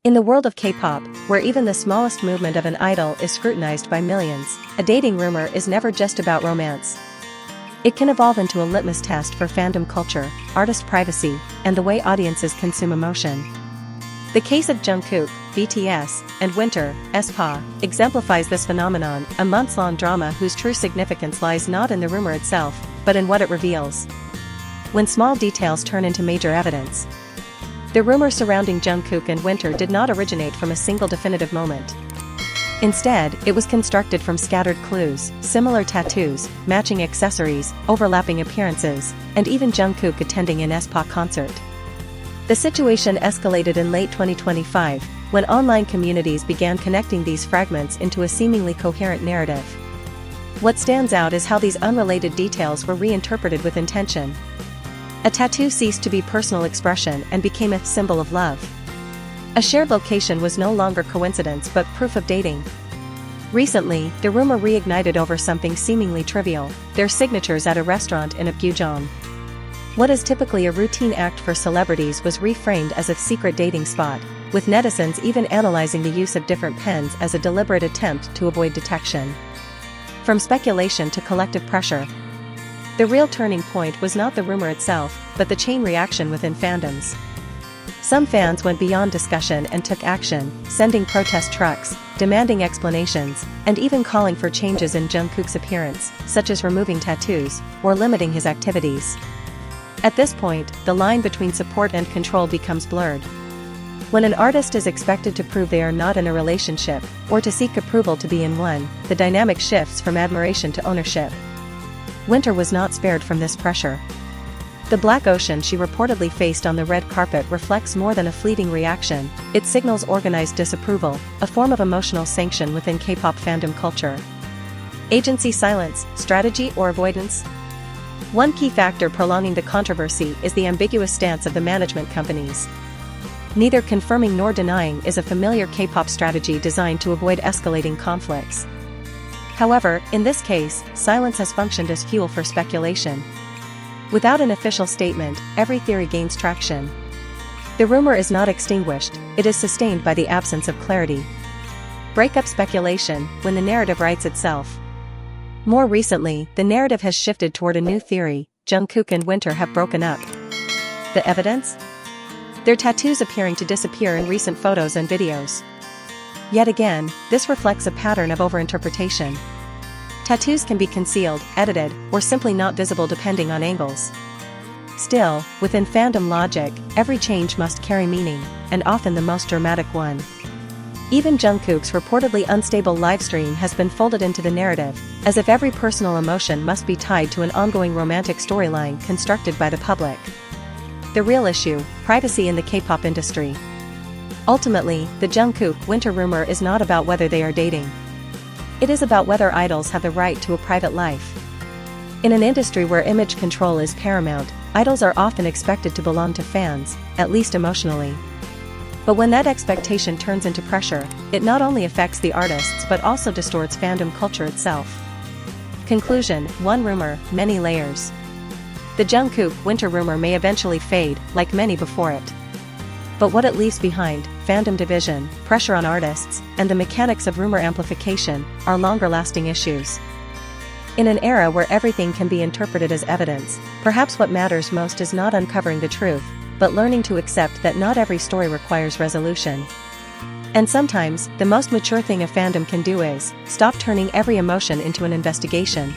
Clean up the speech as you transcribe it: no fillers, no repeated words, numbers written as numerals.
In the world of K-pop, where even the smallest movement of an idol is scrutinized by millions, a dating rumor is never just about romance. It can evolve into a litmus test for fandom culture, artist privacy, and the way audiences consume emotion. The case of Jungkook, BTS, and Winter, aespa, exemplifies this phenomenon, a months-long drama whose true significance lies not in the rumor itself, but in what it reveals. When small details turn into major evidence. The rumor surrounding Jungkook and Winter did not originate from a single definitive moment. Instead, it was constructed from scattered clues, similar tattoos, matching accessories, overlapping appearances, and even Jungkook attending an aespa concert. The situation escalated in late 2025, when online communities began connecting these fragments into a seemingly coherent narrative. What stands out is how these unrelated details were reinterpreted with intention. A tattoo ceased to be personal expression and became a symbol of love. A shared location was no longer coincidence but proof of dating. Recently, the rumor reignited over something seemingly trivial: their signatures at a restaurant in Apgujeong. What is typically a routine act for celebrities was reframed as a secret dating spot, with netizens even analyzing the use of different pens as a deliberate attempt to avoid detection. From speculation to collective pressure. The real turning point was not the rumor itself, but the chain reaction within fandoms. Some fans went beyond discussion and took action, sending protest trucks, demanding explanations, and even calling for changes in Jungkook's appearance, such as removing tattoos, or limiting his activities. At this point, the line between support and control becomes blurred. When an artist is expected to prove they are not in a relationship, or to seek approval to be in one, the dynamic shifts from admiration to ownership. Winter was not spared from this pressure. The black ocean she reportedly faced on the red carpet reflects more than a fleeting reaction, it signals organized disapproval, a form of emotional sanction within K-pop fandom culture. Agency silence, strategy or avoidance? One key factor prolonging the controversy is the ambiguous stance of the management companies. Neither confirming nor denying is a familiar K-pop strategy designed to avoid escalating conflicts. However, in this case, silence has functioned as fuel for speculation. Without an official statement, every theory gains traction. The rumor is not extinguished, it is sustained by the absence of clarity. Break up speculation when the narrative writes itself. More recently, the narrative has shifted toward a new theory: Jungkook and Winter have broken up. The evidence? Their tattoos appearing to disappear in recent photos and videos. Yet again, this reflects a pattern of overinterpretation. Tattoos can be concealed, edited, or simply not visible depending on angles. Still, within fandom logic, every change must carry meaning, and often the most dramatic one. Even Jungkook's reportedly unstable livestream has been folded into the narrative, as if every personal emotion must be tied to an ongoing romantic storyline constructed by the public. The real issue: privacy in the K-pop industry. Ultimately, the Jungkook-Winter rumor is not about whether they are dating. It is about whether idols have the right to a private life. In an industry where image control is paramount, idols are often expected to belong to fans, at least emotionally. But when that expectation turns into pressure, it not only affects the artists but also distorts fandom culture itself. Conclusion: one rumor, many layers. The Jungkook-Winter rumor may eventually fade, like many before it. But what it leaves behind, fandom division, pressure on artists, and the mechanics of rumor amplification, are longer-lasting issues. In an era where everything can be interpreted as evidence, perhaps what matters most is not uncovering the truth, but learning to accept that not every story requires resolution. And sometimes, the most mature thing a fandom can do is stop turning every emotion into an investigation,